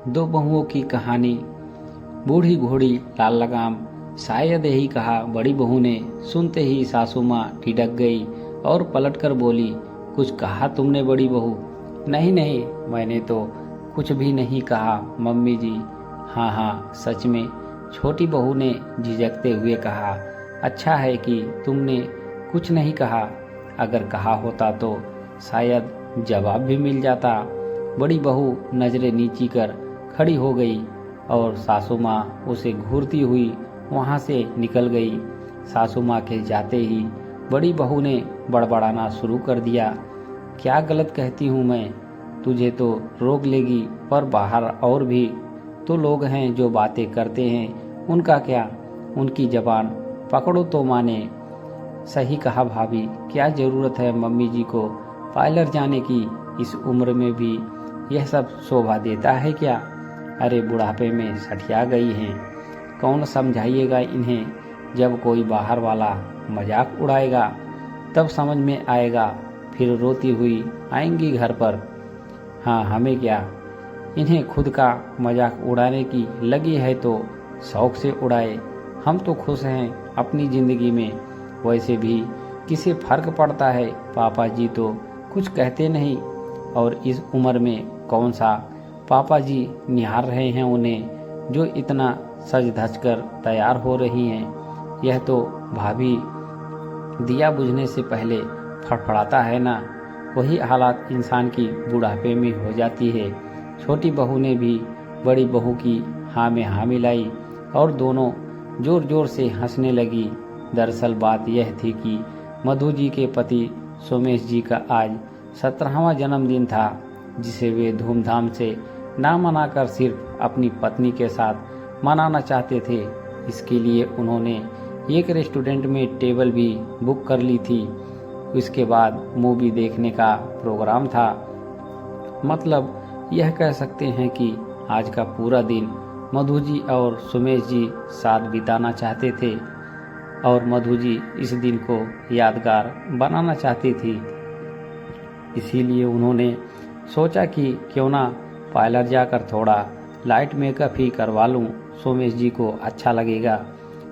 दो बहुओं की कहानी। बूढ़ी घोड़ी लाल लगाम। शायद यही कहा बड़ी बहू ने। सुनते ही सासू माँ ठिठक गई और पलटकर बोली, कुछ कहा तुमने बड़ी बहू? नहीं नहीं, मैंने तो कुछ भी नहीं कहा मम्मी जी। हाँ हाँ, सच में, छोटी बहू ने झिझकते हुए कहा। अच्छा है कि तुमने कुछ नहीं कहा, अगर कहा होता तो शायद जवाब भी मिल जाता। बड़ी बहू नजरें नीची कर खड़ी हो गई और सासू माँ उसे घूरती हुई वहाँ से निकल गई। सासू माँ के जाते ही बड़ी बहू ने बड़बड़ाना शुरू कर दिया। क्या गलत कहती हूँ मैं? तुझे तो रोक लेगी, पर बाहर और भी तो लोग हैं जो बातें करते हैं, उनका क्या? उनकी जबान पकड़ो तो माने। सही कहा भाभी, क्या ज़रूरत है मम्मी जी को पार्लर जाने की? इस उम्र में भी यह सब शोभा देता है क्या? अरे बुढ़ापे में सठिया गई हैं, कौन समझाइएगा इन्हें? जब कोई बाहर वाला मजाक उड़ाएगा तब समझ में आएगा, फिर रोती हुई आएंगी घर पर। हाँ, हमें क्या, इन्हें खुद का मजाक उड़ाने की लगी है तो शौक से उड़ाए, हम तो खुश हैं अपनी ज़िंदगी में। वैसे भी किसे फर्क पड़ता है, पापा जी तो कुछ कहते नहीं, और इस उम्र में कौन सा पापा जी निहार रहे हैं उन्हें, जो इतना सज धज कर तैयार हो रही हैं। यह तो भाभी दिया बुझने से पहले फड़फड़ाता है ना, वही हालत इंसान की बुढ़ापे में हो जाती है। छोटी बहू ने भी बड़ी बहू की हाँ में हाँ मिलाई और दोनों जोर जोर से हंसने लगी। दरअसल बात यह थी कि मधु जी के पति सोमेश जी का आज 17वां जन्मदिन था, जिसे वे धूमधाम से ना मनाकर सिर्फ अपनी पत्नी के साथ मनाना चाहते थे। इसके लिए उन्होंने एक रेस्टोरेंट में टेबल भी बुक कर ली थी। इसके बाद मूवी देखने का प्रोग्राम था। मतलब यह कह सकते हैं कि आज का पूरा दिन मधु जी और सुमेश जी साथ बिताना चाहते थे और मधु जी इस दिन को यादगार बनाना चाहती थी। इसीलिए उन्होंने सोचा कि क्यों ना पार्लर जाकर थोड़ा लाइट मेकअप ही करवा लूं, सोमेश जी को अच्छा लगेगा।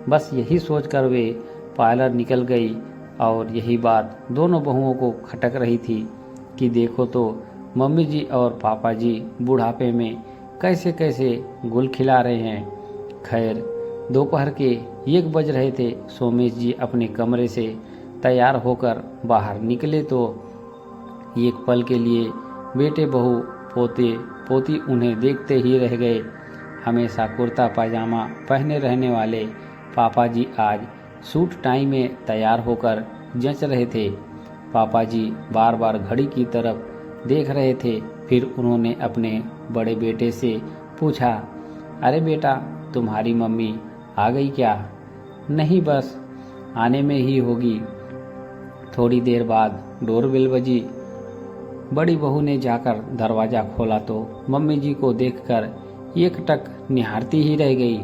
बस यही सोचकर वे पार्लर निकल गई और यही बात दोनों बहुओं को खटक रही थी कि देखो तो मम्मी जी और पापा जी बुढ़ापे में कैसे कैसे गुल खिला रहे हैं। खैर, दोपहर के 1 बज रहे थे। सोमेश जी अपने कमरे से तैयार होकर बाहर निकले तो एक पल के लिए बेटे बहू पोते पोती उन्हें देखते ही रह गए। हमेशा कुर्ता पाजामा पहने रहने वाले पापा जी आज सूट टाई में तैयार होकर जंच रहे थे। पापा जी बार बार घड़ी की तरफ देख रहे थे। फिर उन्होंने अपने बड़े बेटे से पूछा, अरे बेटा, तुम्हारी मम्मी आ गई क्या? नहीं, बस आने में ही होगी। थोड़ी देर बाद डोरबेल बजी। बड़ी बहू ने जाकर दरवाज़ा खोला तो मम्मी जी को देखकर एकटक निहारती ही रह गई।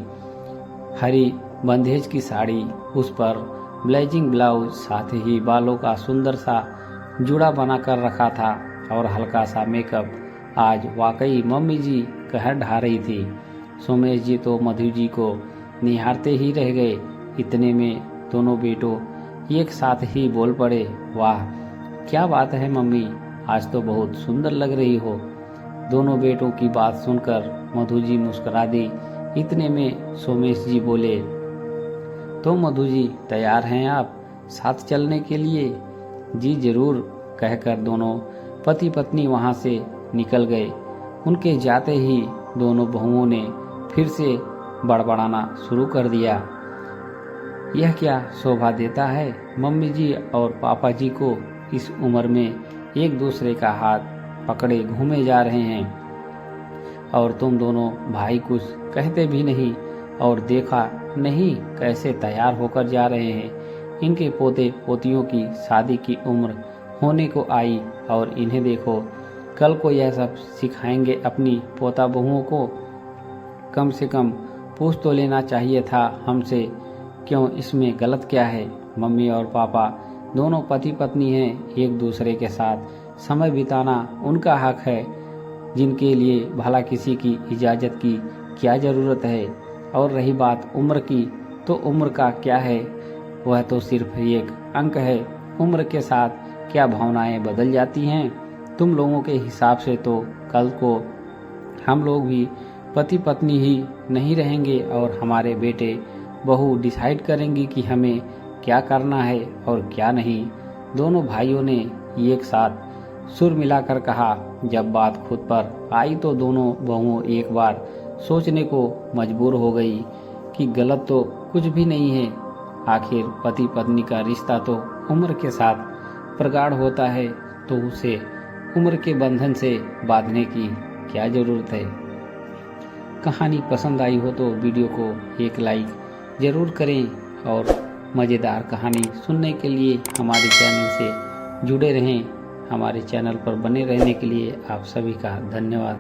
हरी बंदेज की साड़ी, उस पर ब्लेजिंग ब्लाउज, साथ ही बालों का सुंदर सा जूड़ा बना कर रखा था और हल्का सा मेकअप। आज वाकई मम्मी जी कहर ढा रही थी। सोमेश जी तो मधु जी को निहारते ही रह गए। इतने में दोनों बेटों एक साथ ही बोल पड़े, वाह क्या बात है मम्मी, आज तो बहुत सुंदर लग रही हो। दोनों बेटों की बात सुनकर मधु जी मुस्कुरा दी। इतने में सोमेश जी बोले, तो मधु जी तैयार हैं आप साथ चलने के लिए? जी जरूर, कहकर दोनों पति पत्नी वहां से निकल गए। उनके जाते ही दोनों बहुओं ने फिर से बड़बड़ाना शुरू कर दिया। यह क्या शोभा देता है, मम्मी जी और पापा जी को इस उम्र में एक दूसरे का हाथ पकड़े घूमे जा रहे हैं, और तुम दोनों भाई कुछ कहते भी नहीं, और देखा नहीं कैसे तैयार होकर जा रहे हैं। इनके पोते पोतियों की शादी की उम्र होने को आई और इन्हें देखो, कल को यह सब सिखाएंगे अपनी पोता बहुओं को। कम से कम पूछ तो लेना चाहिए था हमसे, क्यों इसमें गलत क्या है? मम्मी और पापा दोनों पति पत्नी हैं, एक दूसरे के साथ समय बिताना उनका हक है। जिनके लिए भला किसी की इजाज़त की क्या ज़रूरत है। और रही बात उम्र की, तो उम्र का क्या है, वह तो सिर्फ एक अंक है। उम्र के साथ क्या भावनाएं बदल जाती हैं। तुम लोगों के हिसाब से तो कल को हम लोग भी पति पत्नी ही नहीं रहेंगे और हमारे बेटे बहू डिसाइड करेंगी कि हमें क्या करना है और क्या नहीं। दोनों भाइयों ने एक साथ सुर मिलाकर कहा। जब बात खुद पर आई तो दोनों बहुओं एक बार सोचने को मजबूर हो गई कि गलत तो कुछ भी नहीं है। आखिर पति पत्नी का रिश्ता तो उम्र के साथ प्रगाढ़ होता है, तो उसे उम्र के बंधन से बांधने की क्या ज़रूरत है। कहानी पसंद आई हो तो वीडियो को एक लाइक ज़रूर करें और मज़ेदार कहानी सुनने के लिए हमारे चैनल से जुड़े रहें। हमारे चैनल पर बने रहने के लिए आप सभी का धन्यवाद।